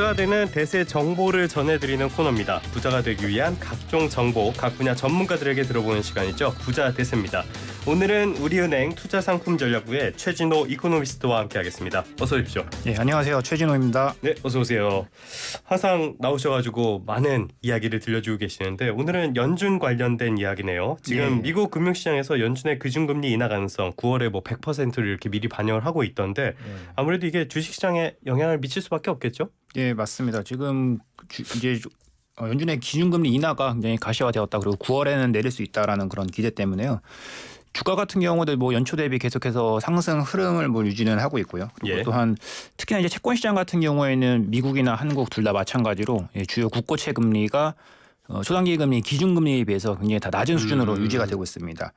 부자가 되는 대세 정보를 전해드리는 코너입니다. 부자가 되기 위한 각종 정보, 각 분야 전문가들에게 들어보는 시간이죠. 부자 대세입니다. 오늘은 우리은행 투자상품전략부의 최진호 이코노미스트와 함께하겠습니다. 어서 오십시오. 네, 안녕하세요. 최진호입니다. 네, 어서 오세요. 항상 나오셔가지고 많은 이야기를 들려주고 계시는데 오늘은 연준 관련된 이야기네요. 지금 네. 미국 금융시장에서 연준의 기준금리 인하 가능성 9월에 뭐 100%를 이렇게 미리 반영을 하고 있던데 아무래도 이게 주식시장에 영향을 미칠 수밖에 없겠죠? 네, 맞습니다. 지금 이제 연준의 기준금리 인하가 굉장히 가시화되었다. 그리고 9월에는 내릴 수 있다라는 그런 기대 때문에요. 주가 같은 경우도 뭐 연초 대비 계속해서 상승 흐름을 뭐 유지는 하고 있고요. 그리고 또한 특히나 이제 채권 시장 같은 경우에는 미국이나 한국 둘 다 마찬가지로 주요 국고채 금리가 초단기 금리 기준금리에 비해서 굉장히 다 낮은 수준으로 유지가 되고 있습니다.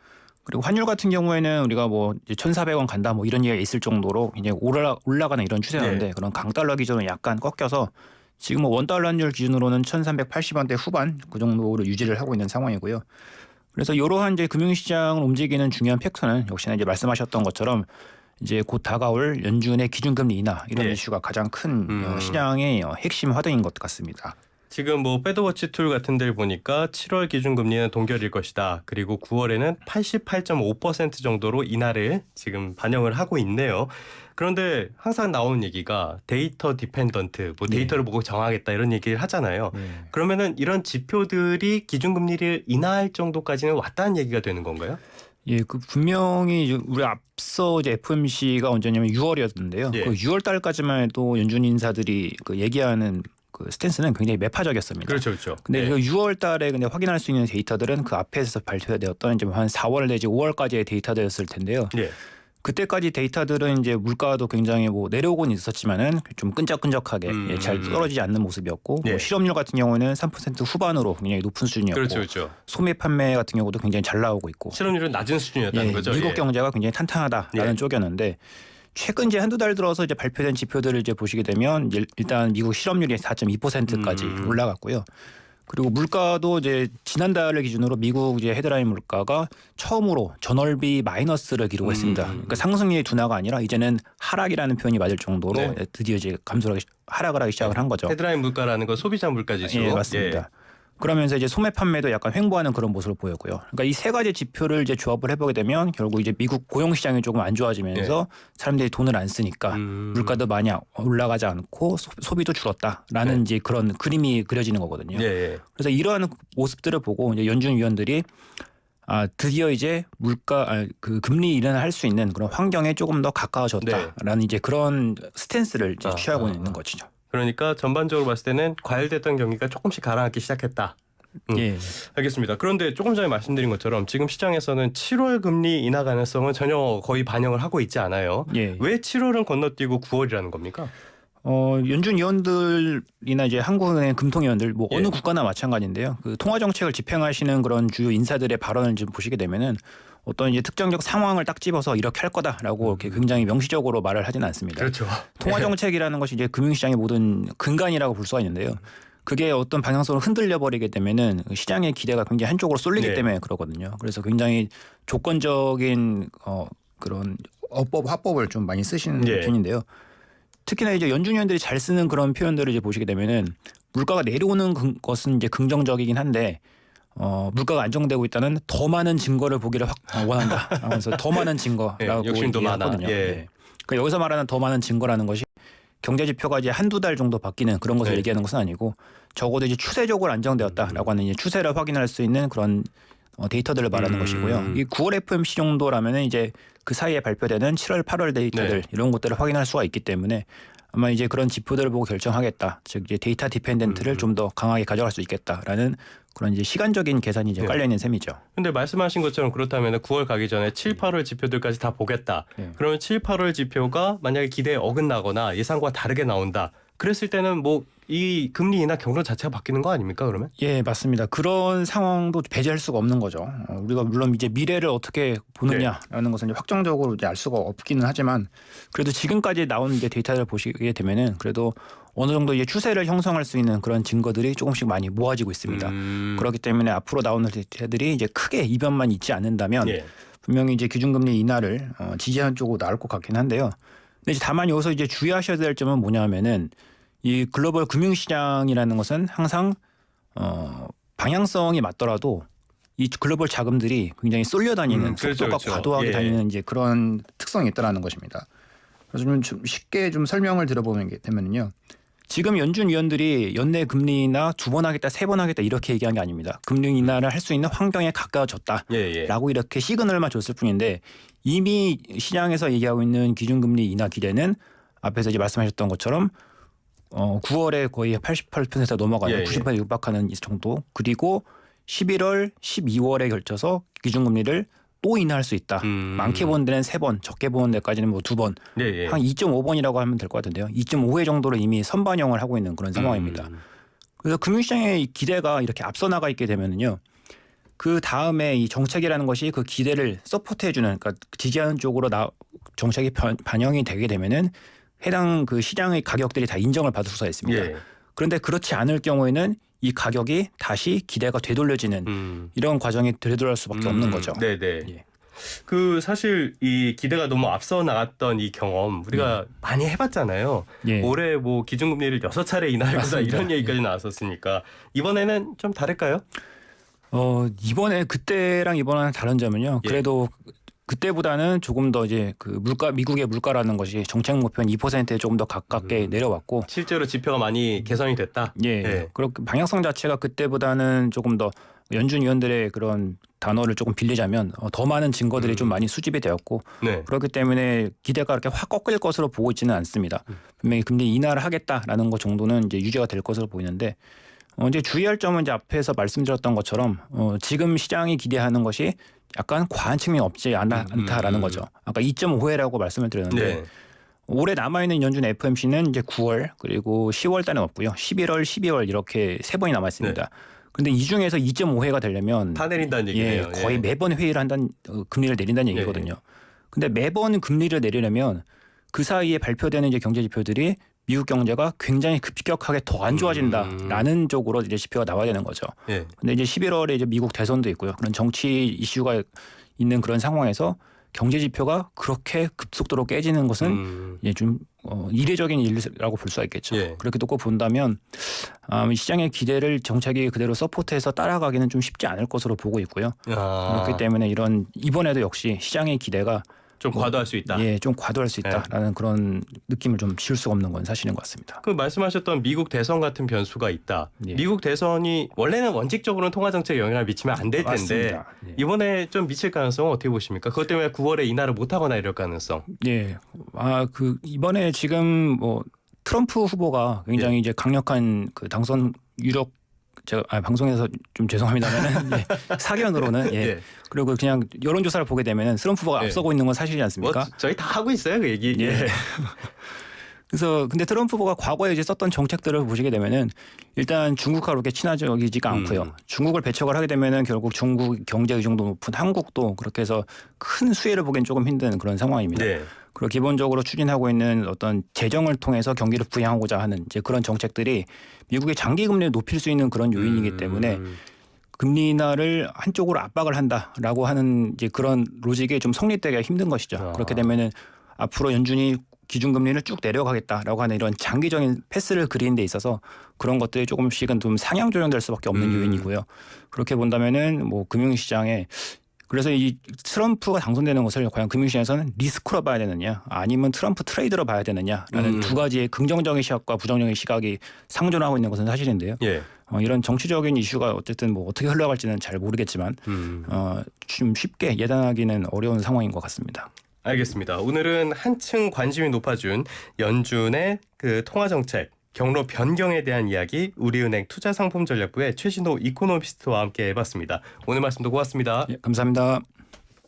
그리고 환율 같은 경우에는 우리가 뭐 1,400원 간다 뭐 이런 얘기가 있을 정도로 굉장히 올라가는 이런 추세였는데 그런 강달러 기준은 약간 꺾여서 지금 뭐 원달러 환율 기준으로는 1,380원대 후반 그 정도로 유지를 하고 있는 상황이고요. 그래서 이러한 이제 금융시장을 움직이는 중요한 팩터는 역시나 이제 말씀하셨던 것처럼 이제 곧 다가올 연준의 기준금리 인하 이런 이슈가 가장 큰 시장의 핵심 화두인 것 같습니다. 지금 뭐 패드워치 툴 같은 데를 보니까 7월 기준금리는 동결일 것이다. 그리고 9월에는 88.5% 정도로 인하를 지금 반영을 하고 있네요. 그런데 항상 나오는 얘기가 데이터 디펜던트, 뭐 데이터를 보고 정하겠다 이런 얘기를 하잖아요. 그러면은 이런 지표들이 기준금리를 인하할 정도까지는 왔다는 얘기가 되는 건가요? 예, 그 분명히 우리 앞서 이제 FOMC가 언제냐면 6월이었는데요. 그 6월 달까지만 해도 연준 인사들이 그 얘기하는 그 스탠스는 굉장히 매파적이었습니다. 그렇죠, 그렇죠. 근데 그 6월 달에 근데 확인할 수 있는 데이터들은 그 앞에서 발표되었던 이제 한 4월 내지 5월까지의 데이터들이었을 텐데요. 그때까지 데이터들은 이제 물가도 굉장히 뭐 내려오곤 있었지만은 좀 끈적끈적하게 잘 떨어지지 않는 모습이었고 뭐 실업률 같은 경우는 3% 후반으로 굉장히 높은 수준이었고 그렇죠. 소매 판매 같은 경우도 굉장히 잘 나오고 있고 실업률은 낮은 수준이었다는 거죠. 미국 경제가 굉장히 탄탄하다라는 쪽이었는데 최근 이제 한두 달 들어서 이제 발표된 지표들을 이제 보시게 되면 일단 미국 실업률이 4.2%까지 올라갔고요. 그리고 물가도 이제 지난달을 기준으로 미국 이제 헤드라인 물가가 처음으로 전월비 마이너스를 기록했습니다. 그러니까 상승률이 둔화가 아니라 이제는 하락이라는 표현이 맞을 정도로 드디어 이제 하락을 하기 시작을 한 거죠. 헤드라인 물가라는 건 소비자 물가 지수. 예, 맞습니다. 그러면서 이제 소매 판매도 약간 횡보하는 그런 모습을 보였고요. 그러니까 이 세 가지 지표를 이제 조합을 해보게 되면 결국 이제 미국 고용 시장이 조금 안 좋아지면서 사람들이 돈을 안 쓰니까 물가도 많이 올라가지 않고 소비도 줄었다라는 이제 그런 그림이 그려지는 거거든요. 그래서 이러한 모습들을 보고 이제 연준 위원들이 드디어 이제 그 금리 인하할 수 있는 그런 환경에 조금 더 가까워졌다라는 이제 그런 스탠스를 이제 취하고 있는 것이죠. 그러니까 전반적으로 봤을 때는 과열됐던 경기가 조금씩 가라앉기 시작했다. 알겠습니다. 그런데 조금 전에 말씀드린 것처럼 지금 시장에서는 7월 금리 인하 가능성은 전혀 거의 반영을 하고 있지 않아요. 왜 7월은 건너뛰고 9월이라는 겁니까? 연준 위원들이나 이제 한국은행 금통위원들 뭐 어느 국가나 마찬가지인데요. 그 통화 정책을 집행하시는 그런 주요 인사들의 발언을 좀 보시게 되면은 어떤 이제 특정적 상황을 딱 집어서 이렇게 할 거다라고 이렇게 굉장히 명시적으로 말을 하지는 않습니다. 그렇죠. 통화 정책이라는 것이 이제 금융시장의 모든 근간이라고 볼 수가 있는데요. 그게 어떤 방향성을 흔들려 버리게 되면은 시장의 기대가 굉장히 한쪽으로 쏠리기 때문에 그러거든요. 그래서 굉장히 조건적인 그런 화법을 좀 많이 쓰시는 편인데요. 특히나 이제 연준 위원들이 잘 쓰는 그런 표현들을 이제 보시게 되면은 물가가 내려오는 것은 이제 긍정적이긴 한데 물가가 안정되고 있다는 더 많은 증거를 보기를 원한다. 그래서 더 많은 증거라고 욕심도 얘기하거든요. 그러니까 여기서 말하는 더 많은 증거라는 것이 경제 지표가 이제 한두 달 정도 바뀌는 그런 것을 얘기하는 것은 아니고 적어도 이제 추세적으로 안정되었다라고 하는 이제 추세를 확인할 수 있는 그런 데이터들을 말하는 것이고요. 이 9월 FOMC 정도라면은 이제 그 사이에 발표되는 7월, 8월 데이터들 이런 것들을 확인할 수가 있기 때문에 아마 이제 그런 지표들을 보고 결정하겠다. 즉 이제 데이터 디펜던트를 좀 더 강하게 가져갈 수 있겠다라는 그런 이제 시간적인 계산이 이제 깔려 있는 셈이죠. 근데 말씀하신 것처럼 그렇다면 9월 가기 전에 7, 8월 지표들까지 다 보겠다. 그러면 7, 8월 지표가 만약에 기대에 어긋나거나 예상과 다르게 나온다. 그랬을 때는 뭐 이 금리 인하 경로 자체가 바뀌는 거 아닙니까 그러면? 예, 맞습니다. 그런 상황도 배제할 수가 없는 거죠. 우리가 물론 이제 미래를 어떻게 보느냐라는 것은 이제 확정적으로 이제 알 수가 없기는 하지만 그래도 지금까지 나온 이제 데이터를 보시게 되면은 그래도 어느 정도 이제 추세를 형성할 수 있는 그런 증거들이 조금씩 많이 모아지고 있습니다. 그렇기 때문에 앞으로 나오는 데이터들이 이제 크게 이변만 있지 않는다면 분명히 이제 기준금리 인하를 지지하는 쪽으로 나올 것 같긴 한데요. 근데 이제 다만 여기서 이제 주의하셔야 될 점은 뭐냐면은 이 글로벌 금융시장이라는 것은 항상 방향성이 맞더라도 이 글로벌 자금들이 굉장히 쏠려다니는 그렇죠, 속도가 그렇죠. 과도하게 예. 다니는 이제 그런 특성이 있다라는 것입니다. 그래서 좀 쉽게 좀 설명을 드려보면 게 되면요. 지금 연준 위원들이 연내 금리 인하 2번 하겠다, 3번 하겠다 이렇게 얘기한 게 아닙니다. 금리 인하를 할 수 있는 환경에 가까워졌다라고 예. 이렇게 시그널만 줬을 뿐인데 이미 시장에서 얘기하고 있는 기준금리 인하 기대는 앞에서 이제 말씀하셨던 것처럼 9월에 거의 88%가 넘어가는 예. 90% 육박하는 이 정도. 그리고 11월, 12월에 걸쳐서 기준금리를 또 인하할 수 있다. 많게 보는 데는 3번, 적게 보는 데까지는 뭐 2번. 예. 한 2.5번이라고 하면 될 것 같은데요. 2.5회 정도로 이미 선반영을 하고 있는 그런 상황입니다. 그래서 금융시장의 기대가 이렇게 앞서 나가 있게 되면은요. 그 다음에 이 정책이라는 것이 그 기대를 서포트해주는, 그러니까 지지하는 쪽으로 정책이 반영이 되게 되면은 해당 그 시장의 가격들이 다 인정을 받을 수가 있습니다. 예. 그런데 그렇지 않을 경우에는 이 가격이 다시 기대가 되돌려지는 이런 과정이 되돌아갈 수밖에 없는 거죠. 네네. 예. 그 사실 이 기대가 너무 앞서 나갔던 이 경험 우리가 많이 해봤잖아요. 예. 올해 뭐 기준금리를 6차례 인하할 거다 맞습니다. 이런 얘기까지 나왔었으니까 이번에는 좀 다를까요? 이번에 그때랑 이번에는 다른 점은요. 예. 그래도 그때보다는 조금 더 이제 그 미국의 물가라는 것이 정책 목표인 2%에 조금 더 가깝게 내려왔고, 실제로 지표가 많이 개선이 됐다. 예. 그렇게 방향성 자체가 그때보다는 조금 더 연준 위원들의 그런 단어를 조금 빌리자면 더 많은 증거들이 좀 많이 수집이 되었고, 네. 그렇기 때문에 기대가 그렇게 확 꺾일 것으로 보고 있지는 않습니다. 분명히 금리 인하를 하겠다라는 것 정도는 이제 유지가 될 것으로 보이는데, 이제 주의할 점은 이제 앞에서 말씀드렸던 것처럼 지금 시장이 기대하는 것이 약간 과한 측면이 없지 않다라는 거죠. 아까 2.5회라고 말씀을 드렸는데 네. 올해 남아있는 연준 FOMC는 이제 9월 그리고 10월 달은 없고요. 11월, 12월 이렇게 3번이 남아 있습니다. 그런데 이 중에서 2.5회가 되려면 다 내린다는 얘기네요. 거의 매번 회의를 한다는 금리를 내린다는 얘기거든요. 근데 매번 금리를 내리려면 그 사이에 발표되는 이제 경제 지표들이 미국 경제가 굉장히 급격하게 더 안 좋아진다라는 쪽으로 이제 지표가 나와야 되는 거죠. 예. 근데 이제 11월에 이제 미국 대선도 있고요. 그런 정치 이슈가 있는 그런 상황에서 경제 지표가 그렇게 급속도로 깨지는 것은 이제 좀 이례적인 일이라고 볼 수가 있겠죠. 예. 그렇게 놓고 본다면 시장의 기대를 정책이 그대로 서포트해서 따라가기는 좀 쉽지 않을 것으로 보고 있고요. 그렇기 때문에 이번에도 역시 시장의 기대가 좀 과도할 수 있다. 예, 좀 과도할 수 있다라는 그런 느낌을 좀 지울 수가 없는 건 사실인 것 같습니다. 그 말씀하셨던 미국 대선 같은 변수가 있다. 예. 미국 대선이 원래는 원칙적으로는 통화 정책에 영향을 미치면 안 될 텐데 맞습니다. 예. 이번에 좀 미칠 가능성은 어떻게 보십니까? 그것 때문에 9월에 인하를 못 하거나 이럴 가능성. 예, 이번에 지금 뭐 트럼프 후보가 굉장히 이제 강력한 그 당선 유력 제가 방송에서 좀 죄송합니다만은 사견으로는 예. 그리고 그냥 여론조사를 보게 되면은 트럼프 후보가 예. 앞서고 있는 건 사실이지 않습니까? 뭐 저희 다 하고 있어요 그 얘기. 예. 그래서 근데 트럼프 후보가 과거에 이제 썼던 정책들을 보시게 되면은 일단 중국하고 그렇게 친화적이지가 않고요. 중국을 배척을 하게 되면은 결국 중국 경제 의존도 높은 한국도 그렇게 해서 큰 수혜를 보기엔 조금 힘든 그런 상황입니다. 네. 그리고 기본적으로 추진하고 있는 어떤 재정을 통해서 경기를 부양하고자 하는 이제 그런 정책들이 미국의 장기 금리를 높일 수 있는 그런 요인이기 때문에 금리 인하를 한쪽으로 압박을 한다라고 하는 이제 그런 로직이 좀 성립되기가 힘든 것이죠. 그렇게 되면은 앞으로 연준이 기준금리를 쭉 내려가겠다라고 하는 이런 장기적인 패스를 그리는 데 있어서 그런 것들이 조금씩은 좀 상향 조정될 수밖에 없는 요인이고요. 그렇게 본다면은 뭐 금융시장에 그래서 이 트럼프가 당선되는 것을 과연 금융시장에서는 리스크로 봐야 되느냐 아니면 트럼프 트레이드로 봐야 되느냐라는 두 가지의 긍정적인 시각과 부정적인 시각이 상존하고 있는 것은 사실인데요. 예. 이런 정치적인 이슈가 어쨌든 뭐 어떻게 흘러갈지는 잘 모르겠지만 좀 쉽게 예단하기는 어려운 상황인 것 같습니다. 알겠습니다. 오늘은 한층 관심이 높아진 연준의 그 통화 정책 경로 변경에 대한 이야기 우리은행 투자상품전략부의 최신호 이코노미스트와 함께 해봤습니다. 오늘 말씀도 고맙습니다. 예, 감사합니다.